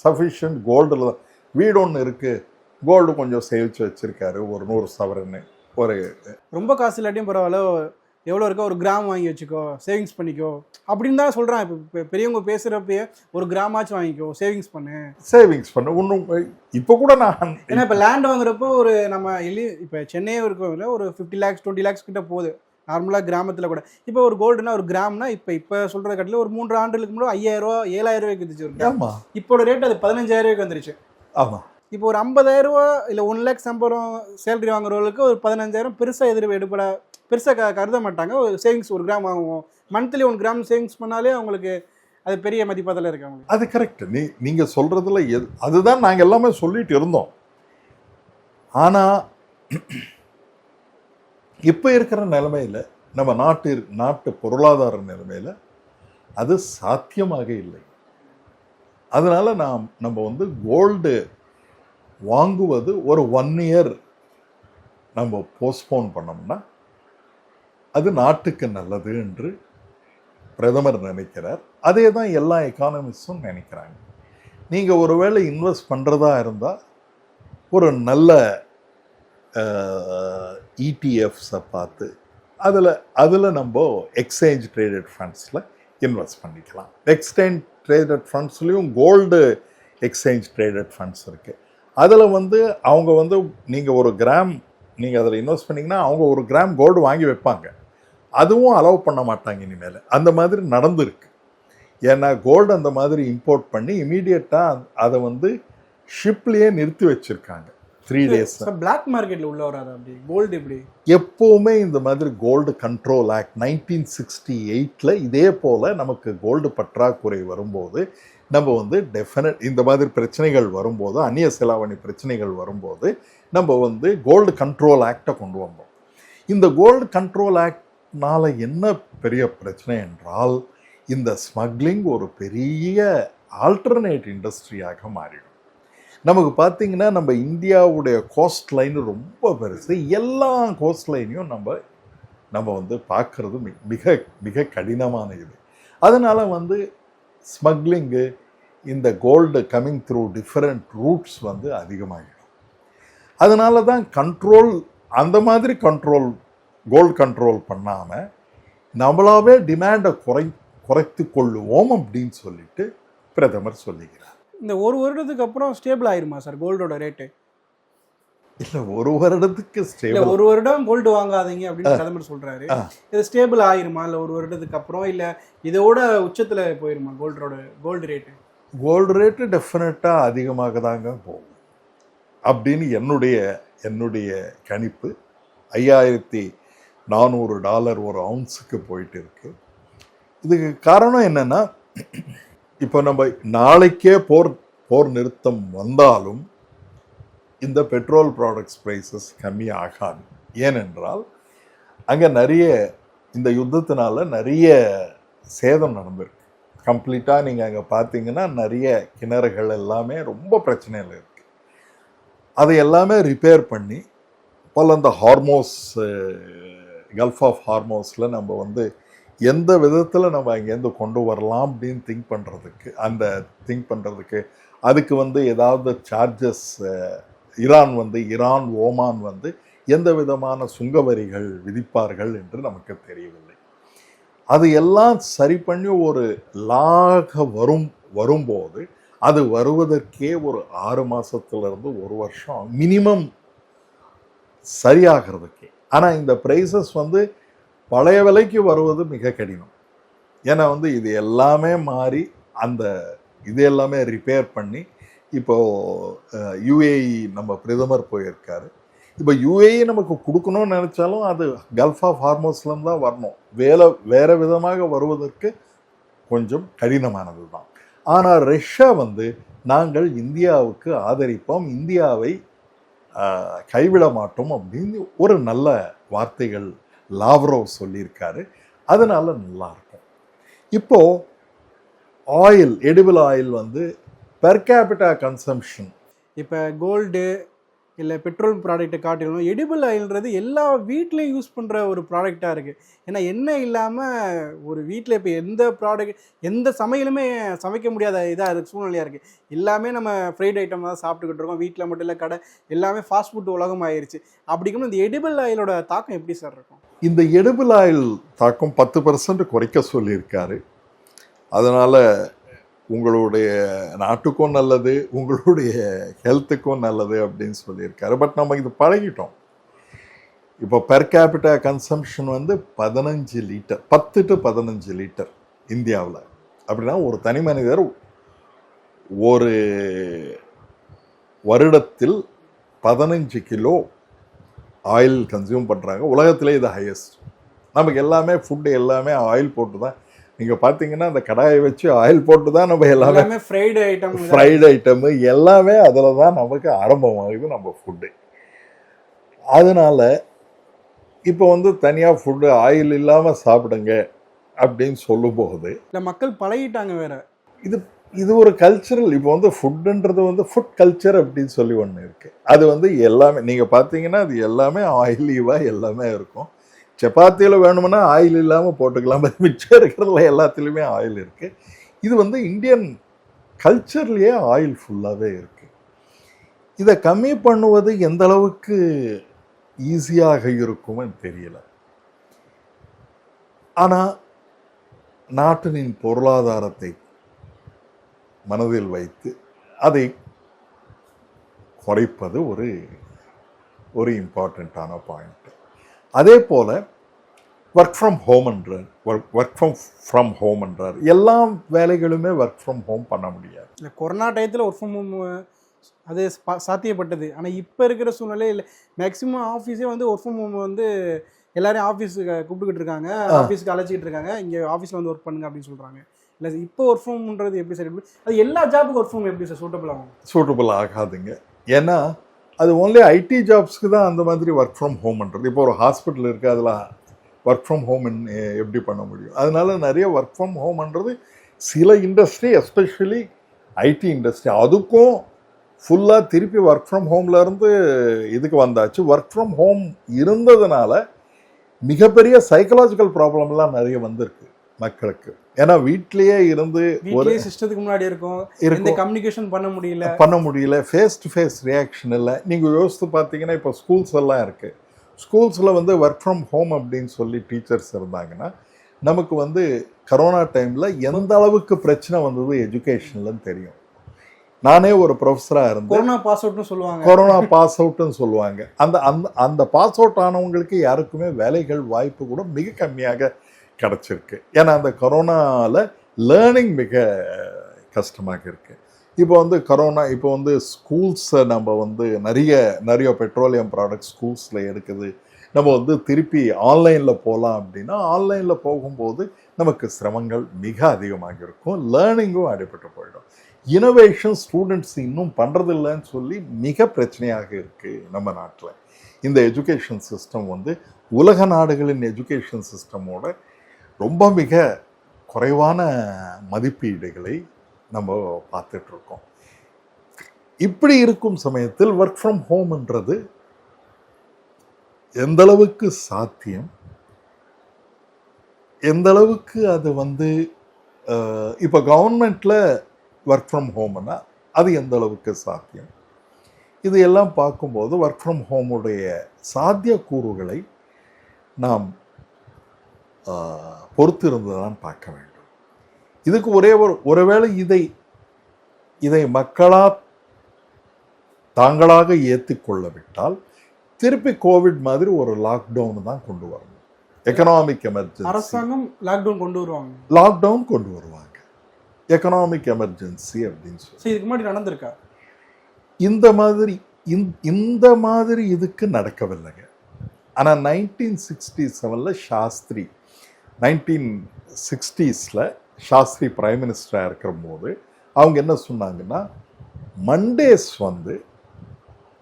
சஃபிஷியன்ட் கோல்டில் தான். வீடு ஒன்று இருக்குது, கோல்டு கொஞ்சம் சேவிச்சு வச்சுருக்காரு, ஒரு 100 சவரன்னு. ஒரு ரொம்ப காசு இல்லாட்டியும் பரவாயில்ல, எவ்வளோ இருக்கோ 1 கிராம் வாங்கி வச்சுக்கோ, சேவிங்ஸ் பண்ணிக்கோ அப்படின்னு தான் சொல்கிறான். இப்போ பெரியவங்க பேசுகிறப்பயே 1 கிராமாச்சும் வாங்கிக்கோ, சேவிங்ஸ் பண்ணு. ஒன்றும் இப்போ கூட நான் ஏன்னா இப்போ லேண்ட் வாங்குறப்போ நம்ம இப்போ சென்னையே இருக்கவங்க ஒரு 50 lakhs 20 lakhs கிட்ட போகுது நார்மலாக கிராமத்தில் கூட. இப்போ ஒரு கோல்டுனா 1 கிராம்னா இப்போ சொல்கிற கட்டில ஒரு 3 ஆண்டுகளுக்கு முன்னாடி 5000 ரூபா 7000 ரூபாய்க்கு வந்துச்சு. ஆமாம், இப்போட ரேட் அது 15000 ரூபாய்க்கு வந்துருச்சு. ஆமாம். இப்போ ஒரு 50000 ரூபா இல்லை 1 lakh சம்பளம் சேலரி வாங்குறவங்களுக்கு ஒரு 15000 பெருசாக கருத மாட்டாங்க. ஒரு சேவிங்ஸ் 1 கிராம் வாங்குவோம், மந்த்லி 1 கிராம் சேவிங்ஸ் பண்ணாலே அவங்களுக்கு அது பெரிய மதிப்பாக இருக்காங்க. அது கரெக்ட். நீங்கள் சொல்கிறதுல அதுதான் நாங்கள் எல்லாமே சொல்லிட்டு இருந்தோம். ஆனால் இப்போ இருக்கிற நிலைமையில், நம்ம நாட்டு பொருளாதார நிலைமையில் அது சாத்தியமாக இல்லை. அதனால் நம்ம வந்து கோல்டு வாங்குவது ஒரு 1 year நம்ம போஸ்ட்போன் பண்ணோம்னா அது நாட்டுக்கு நல்லது என்று பிரதமர் நினைக்கிறார். அதே தான் எல்லா எக்கானமிஸ்டும் நினைக்கிறாங்க. நீங்கள் ஒருவேளை இன்வெஸ்ட் பண்ணுறதா இருந்தால் ஒரு நல்ல இடிஎஃப்ஸை பார்த்து அதில் நம்ம எக்ஸ்சேஞ்ச் ட்ரேடட் ஃபண்ட்ஸில் இன்வெஸ்ட் பண்ணிக்கலாம். எக்ஸ்சேஞ்ச் ட்ரேடட் ஃபண்ட்ஸ்லேயும் கோல்டு எக்ஸ்சேஞ்ச் ட்ரேடட் ஃபண்ட்ஸ் இருக்குது. அதில் வந்து அவங்க வந்து நீங்கள் ஒரு கிராம் நீங்கள் அதில் இன்வெஸ்ட் பண்ணிங்கன்னா அவங்க ஒரு கிராம் கோல்டு வாங்கி வைப்பாங்க. அதுவும் அலோவ் பண்ண மாட்டாங்க இனிமேல். அந்த மாதிரி நடந்துருக்கு. ஏன்னா கோல்டு அந்த மாதிரி இம்போர்ட் பண்ணி இமீடியட்டாக அதை வந்து ஷிப்லேயே நிறுத்தி வச்சுருக்காங்க 3 days. பிளாக் மார்க்கெட்டில் உள்ள வராது அப்படி கோல்டு எப்படி? எப்போவுமே இந்த மாதிரி கோல்டு கண்ட்ரோல் ஆக்ட் 1968 இதே போல் நமக்கு கோல்டு பற்றாக்குறை வரும்போது நம்ம வந்து டெஃபினட் இந்த மாதிரி பிரச்சனைகள் வரும்போது, அந்நிய செலாவணி பிரச்சனைகள் வரும்போது நம்ம வந்து கோல்டு கண்ட்ரோல் ஆக்டை கொண்டு வந்தோம். இந்த கோல்டு கண்ட்ரோல் ஆக்ட்னால என்ன பெரிய பிரச்சனை என்றால், இந்த ஸ்மக்லிங் ஒரு பெரிய ஆல்டர்னேட் இண்டஸ்ட்ரியாக மாறிடும். நமக்கு பார்த்தீங்கன்னா நம்ம இந்தியாவுடைய கோஸ்ட் லைன் ரொம்ப பெருசு. எல்லா கோஸ்ட் லைனையும் நம்ம வந்து பார்க்குறது மிக மிக கடினமான இது. அதனால் வந்து ஸ்மக்லிங்கு, இந்த gold coming through different routes வந்து அதிகமாகிடும். அதனால தான் கண்ட்ரோல், அந்த மாதிரி கண்ட்ரோல், கோல்டு கண்ட்ரோல் பண்ணாமல் நம்மளாவே டிமாண்டை குறைத்து கொள்ளுவோம் அப்படின்னு சொல்லிட்டு பிரதமர் சொல்லுகிறார். இந்த ஒரு வருடத்துக்கு அப்புறம் ஸ்டேபிள் ஆயிருமா சார் கோல்டோட ரேட்டு? இல்லை, ஒரு வருடத்துக்கு ஸ்டேபிள், ஒரு வருடம் கோல்டு வாங்காதீங்க அப்படின்னு பிரதமர் சொல்றாரு. இது ஸ்டேபிள் ஆயிருமா இல்லை ஒரு வருடத்துக்கு அப்புறம், இல்லை இதோட உச்சத்தில் போயிருமா கோல்டு ரேட்டு? கோல்டு ரேட்டு டெஃபினட்டாக அதிகமாக தாங்க போகும் அப்படின்னு என்னுடைய கணிப்பு. $5,400 ஒரு அவுன்ஸுக்கு போயிட்டு இருக்கு. இதுக்கு காரணம் என்னன்னா, இப்போ நம்ம நாளைக்கே போர் நிறுத்தம் வந்தாலும் இந்த பெட்ரோல் ப்ராடக்ட்ஸ் ப்ரைஸஸ் கம்மி ஆகாது. ஏனென்றால் அங்கே இந்த யுத்தத்தினால நிறைய சேதம் நடந்திருக்கு. கம்ப்ளீட்டாக நீங்கள் அங்கே பார்த்தீங்கன்னா நிறைய கிணறுகள் எல்லாமே ரொம்ப பிரச்சனையில் இருக்குது. அதை எல்லாமே ரிப்பேர் பண்ணி பல இந்த ஹார்மோஸ், கல்ஃப் ஆஃப் ஹார்மோஸில் நம்ம வந்து எந்த விதத்தில் நம்ம அங்கேருந்து கொண்டு வரலாம் அப்படின்னு திங்க் பண்ணுறதுக்கு அதுக்கு வந்து ஏதாவது சார்ஜஸ் ஈரான், ஓமான் வந்து எந்த விதமான சுங்கவரிகள் விதிப்பார்கள் என்று நமக்கு தெரியவில்லை. அது எல்லாம் சரி பண்ணி ஒரு லாக வரும்போது அது வருவதற்கே ஒரு 6 மாதத்துலேருந்து 1 வருஷம் மினிமம் சரியாகிறதுக்கே. ஆனால் இந்த ப்ரைஸஸ் வந்து பழைய விலைக்கு வருவது மிக கடினம். ஏன்னா வந்து இது எல்லாமே மாறி இது எல்லாமே ரிப்பேர் பண்ணி இப்போது UAE நம்ம பிரதமர் போயிருக்காரு. இப்போ UAE நமக்கு கொடுக்கணும்னு நினச்சாலும் அது கல்ஃப் ஆஃப் ஹார்மோஸ்லேருந்து தான் வரணும். வேறு விதமாக வருவதற்கு கொஞ்சம் கடினமானது தான். ஆனால் ரஷ்யா வந்து நாங்கள் இந்தியாவுக்கு ஆதரிப்போம், இந்தியாவை கைவிட மாட்டோம் அப்படின்னு ஒரு நல்ல வார்த்தைகள் லாவ்ரோவ் சொல்லியிருக்காரு. அதனால நல்லாயிருக்கும். இப்போது ஆயில், எடிபிள் ஆயில் வந்து பெர் கேபிட்டா கன்சம்ஷன், இப்போ கோல்டு இல்லை பெட்ரோல் ப்ராடக்ட்டை காட்டிலும் எடிபிள் ஆயில்ன்றது எல்லா வீட்லேயும் யூஸ் பண்ணுற ஒரு ப்ராடக்டாக இருக்குது. ஏன்னா எண்ணெய் இல்லாமல் ஒரு வீட்டில் இப்போ எந்த சமையலுமே சமைக்க முடியாத இதாக சூழ்நிலையாக இருக்குது. எல்லாமே நம்ம ஃப்ரைட் ஐட்டம் தான் சாப்பிட்டுக்கிட்டு இருக்கோம். வீட்டில் மட்டும் இல்லை, கடை எல்லாமே ஃபாஸ்ட் ஃபுட் உலகம் ஆயிடுச்சு. அப்படிங்கும்போது இந்த எடிபிள் ஆயிலோட தாக்கம் எப்படி சார் இருக்கும்? இந்த எடிபிள் ஆயில் தாக்கம் 10% குறைக்க சொல்லியிருக்காரு. அதனால் உங்களுடைய நாட்டுக்கும் நல்லது, உங்களுடைய ஹெல்த்துக்கும் நல்லது அப்படின்னு சொல்லியிருக்காரு. பட் நம்ம இது பழகிட்டோம். இப்போ பெர் கேபிட்டா கன்சம்ஷன் வந்து 15 லிட்டர், 10 to 15 லிட்டர் இந்தியாவில். அப்படின்னா ஒரு தனி மனிதர் ஒரு வருடத்தில் 15 கிலோ ஆயில் கன்சியூம் பண்ணுறாங்க. உலகத்திலே இது ஹையஸ்ட். நமக்கு எல்லாமே ஃபுட்டு எல்லாமே ஆயில் போட்டு தான். நீங்கள் பார்த்தீங்கன்னா அந்த கடாயை வச்சு ஆயில் போட்டு தான் நம்ம எல்லாமே ஃப்ரைடு ஐட்டமு எல்லாமே அதில் தான் நமக்கு ஆரம்பமாகுது நம்ம ஃபுட்டு. அதனால் இப்போ வந்து தனியாக ஃபுட்டு ஆயில் இல்லாமல் சாப்பிடுங்க அப்படின்னு சொல்லும்போது இல்லை, மக்கள் பழகிட்டாங்க. வேறு இது ஒரு கல்ச்சரல். இப்போ வந்து ஃபுட்டுன்றது வந்து ஃபுட் கல்ச்சர் அப்படின்னு சொல்லி ஒன்று இருக்குது. அது வந்து எல்லாமே நீங்கள் பார்த்தீங்கன்னா அது எல்லாமே ஆயிலிவாக எல்லாமே இருக்கும். சப்பாத்தியில் வேணும்னா ஆயில் இல்லாமல் போட்டுக்கலாம். மிச்சம் இருக்கிறதுல எல்லாத்துலேயுமே ஆயில் இருக்குது. இது வந்து இந்தியன் கல்ச்சர்லேயே ஆயில் ஃபுல்லாகவே இருக்குது. இதை கம்மி பண்ணுவது எந்த அளவுக்கு ஈஸியாக இருக்கும்னு தெரியல. ஆனால் நாட்டின் பொருளாதாரத்தை மனதில் வைத்து அதை குறைப்பது ஒரு இம்பார்ட்டண்ட்டான பாயிண்ட். அதே போல் ஒர்க் ஃப்ரம் ஹோம் என்றார். எல்லா வேலைகளுமே ஒர்க் ஃப்ரம் ஹோம் பண்ண முடியாது. இல்லை, கொரோனா டயத்தில் ஒர்க் ஃப்ரம் ஹோம் அது சாத்தியப்பட்டது. ஆனால் இப்போ இருக்கிற சூழ்நிலையில் மேக்ஸிமம் ஆஃபீஸே வந்து ஒர்க் ஃப்ரம் ஹோம் வந்து எல்லாரையும் ஆஃபீஸுக்கு கூப்பிட்டுக்கிட்டு இருக்காங்க, ஆஃபீஸுக்கு அழைச்சிக்கிட்டு இருக்காங்க, இங்கே ஆஃபீஸில் வந்து ஒர்க் பண்ணுங்க அப்படின்னு சொல்கிறாங்க. இல்லை இப்போ ஒர்க் ஃப்ரம் ஹோம்ன்றது எப்படி சார், அது எல்லா ஜாபுக்கும் ஒர்க் ஃப்ரம் எப்படி சார் சூட்டபிள் ஆகாதுங்க. ஏன்னா அது ஓன்லி ஐடி ஜாப்ஸ்க்கு தான் அந்த மாதிரி ஒர்க் ஃப்ரம் ஹோம்ன்றது. இப்போ ஒரு ஹாஸ்பிட்டல் இருக்குது, அதில் ஒர்க் ஃப்ரம் ஹோம் எப்படி பண்ண முடியும்? அதனால நிறைய ஒர்க் ஃப்ரம் ஹோம்ன்றது சில இண்டஸ்ட்ரி, எஸ்பெஷலி ஐடி இண்டஸ்ட்ரி, அதுக்கும் ஃபுல்லாக திருப்பி ஒர்க் ஃப்ரம் ஹோம்லேருந்து இதுக்கு வந்தாச்சு. ஒர்க் ஃப்ரம் ஹோம் இருந்ததுனால மிகப்பெரிய சைக்கலாஜிக்கல் ப்ராப்ளம்லாம் நிறைய வந்திருக்கு மக்களுக்கு. ஏன்னா வீட்லேயே இருந்து ஒரு சிஸ்டத்துக்கு முன்னாடி இருக்கும், கம்யூனிகேஷன் பண்ண முடியல, ஃபேஸ் டு ஃபேஸ் ரியாக்ஷன் இல்லை. நீங்கள் யோசித்து பார்த்தீங்கன்னா இப்போ ஸ்கூல்ஸ் எல்லாம் இருக்குது. ஸ்கூல்ஸில் வந்து ஒர்க் ஃப்ரம் ஹோம் அப்படின்னு சொல்லி டீச்சர்ஸ் இருந்தாங்கன்னா நமக்கு வந்து கரோனா டைமில் எந்த அளவுக்கு பிரச்சனை வந்தது எஜுகேஷன்லன்னு தெரியும். நானே ஒரு ப்ரொஃபஸராக இருந்தேன். கொரோனா பாஸ் அவுட்னு சொல்லுவாங்க. அந்த அந்த அந்த பாஸ் அவுட் ஆனவங்களுக்கு யாருக்குமே வேலைகள் வாய்ப்பு கூட மிக கம்மியாக கிடச்சிருக்கு. ஏன்னா அந்த கொரோனாவில் லேர்னிங் மிக கஷ்டமாக இருக்குது. இப்போ வந்து ஸ்கூல்ஸை நம்ம வந்து நிறைய பெட்ரோலியம் ப்ராடக்ட்ஸ் ஸ்கூல்ஸில் இருக்குது. நம்ம வந்து திருப்பி ஆன்லைனில் போகலாம் அப்படின்னா ஆன்லைனில் போகும்போது நமக்கு சிரமங்கள் மிக அதிகமாக இருக்கும், லேர்னிங்கும் அடிபட்டு போயிடும். இனோவேஷன் ஸ்டூடெண்ட்ஸ் இன்னும் பண்ணுறதில்லைன்னு சொல்லி மிக பிரச்சனையாக இருக்குது நம்ம நாட்டில். இந்த எஜுகேஷன் சிஸ்டம் வந்து உலக நாடுகளின் எஜுகேஷன் சிஸ்டமோட ரொம்ப மிக குறைவான மதிப்பீடுகளை நம்ம பார்த்துட்ருக்கோம். இப்படி இருக்கும் சமயத்தில் ஒர்க் ஃப்ரம் ஹோம்ன்றது எந்த அளவுக்கு சாத்தியம், எந்த அளவுக்கு அது வந்து இப்போ கவர்மெண்ட்டில் ஒர்க் ஃப்ரம் ஹோம்னா அது எந்த அளவுக்கு சாத்தியம், இது எல்லாம் பார்க்கும்போது ஒர்க் ஃப்ரம் ஹோமுடைய சாத்தியக்கூறுகளை நாம் பொறுத்திருந்து தான் பார்க்க வேண்டும். இதுக்கு ஒருவேளை இதை மக்களாக தாங்களாக ஏற்றுக்கொள்ளவிட்டால் திருப்பி கோவிட் மாதிரி ஒரு லாக்டவுன் தான் கொண்டு வரணும். எக்கனாமிக் எமர்ஜென்சி, அரசாங்கம் லாக்டவுன் கொண்டு வருவாங்க. எக்கனாமிக் எமர்ஜென்சி அப்படின்னு சொல்லி இதுக்கு முன்னாடி நடந்திருக்கா? இந்த மாதிரி இதுக்கு நடக்கவில்லைங்க. ஆனால் 1967 சாஸ்திரி பிரைம் மினிஸ்டராக இருக்கிற போது அவங்க என்ன சொன்னாங்கன்னா, மண்டேஸ் வந்து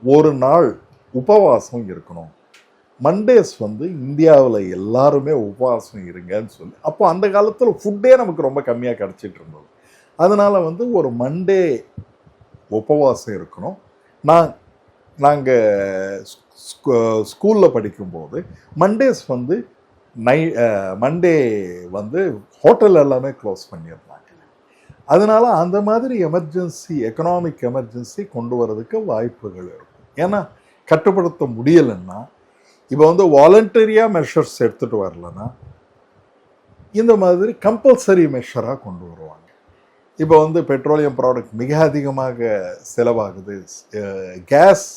ஒரு நாள் உபவாசம் இருக்கணும், மண்டேஸ் வந்து இந்தியாவில் எல்லாருமே உபவாசம் இருங்கன்னு சொல்லி. அப்போ அந்த காலத்தில் ஃபுட்டே நமக்கு ரொம்ப கம்மியாக கிடச்சிட்டு இருந்தது. அதனால் வந்து ஒரு மண்டே உபவாசம் இருக்கணும். நாங்கள் ஸ்கூலில் படிக்கும்போது மண்டேஸ் வந்து மண்டே வந்து ஹோட்டல் எல்லாமே க்ளோஸ் பண்ணியிருந்தாங்க. அதனால் அந்த மாதிரி எக்கனாமிக் எமர்ஜென்சி கொண்டு வரதுக்கு வாய்ப்புகள் இருக்கும். ஏன்னா கட்டுப்படுத்த முடியலைன்னா, இப்போ வந்து வாலண்டரியாக மெஷர்ஸ் எடுத்துகிட்டு வரலன்னா இந்த மாதிரி கம்பல்சரி மெஷராக கொண்டு வருவாங்க. இப்போ வந்து பெட்ரோலியம் ப்ராடக்ட் மிக அதிகமாக செலவாகுது, கேஸ்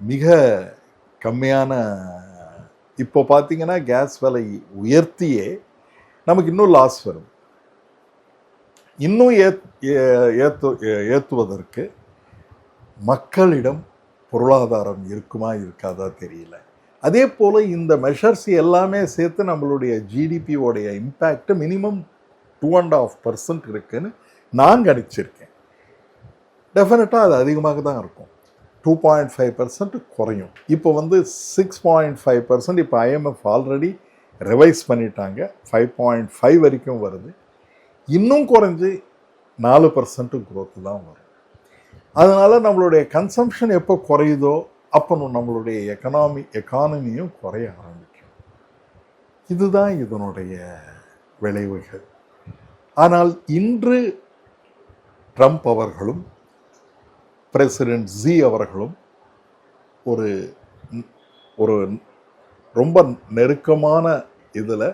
மிக கம்மியான, இப்போ பார்த்தீங்கன்னா கேஸ் விலை உயர்த்தியே நமக்கு இன்னும் லாஸ் வரும். இன்னும் ஏற்றுவதற்கு மக்களிடம் பொருளாதாரம் இருக்குமா இருக்காதா தெரியல. அதே போல் இந்த மெஷர்ஸ் எல்லாமே சேர்த்து நம்மளுடைய ஜிடிபியோடைய இம்பேக்ட் மினிமம் 2.5% இருக்குன்னு நான் கணிச்சிருக்கேன். டெஃபினட்டாக அது அதிகமாக தான் இருக்கும். 2.5% குறையும். இப்போ வந்து 6.5%. இப்போ IMF ஆல்ரெடி ரிவைஸ் பண்ணிட்டாங்க, 5.5 வரைக்கும் வருது. இன்னும் குறைஞ்சி 4% growth தான் வரும். அதனால் நம்மளுடைய கன்சம்ஷன் எப்போ குறையுதோ அப்போ நம்மளுடைய எக்கானமியும் குறைய ஆரம்பிக்கும். இதுதான் இதனுடைய விளைவுகள். ஆனால் இன்று ட்ரம்ப் அவர்களும் பிரசிடென்ட் ஜி அவர்களும் ஒரு ரொம்ப நெருக்கமான இதில்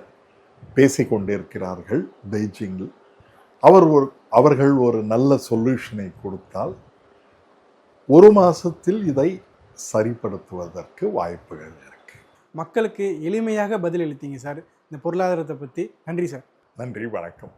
பேசிக்கொண்டிருக்கிறார்கள் பெய்ஜிங்கில். அவர்கள் ஒரு நல்ல சொல்யூஷனை கொடுத்தால் 1 மாசத்தில் இதை சரிப்படுத்துவதற்கு வாய்ப்புகள் இருக்கு. மக்களுக்கு எளிமையாக பதிலளித்தீங்க சார் இந்த பொருளாதாரத்தை பற்றி. நன்றி சார். நன்றி, வணக்கம்.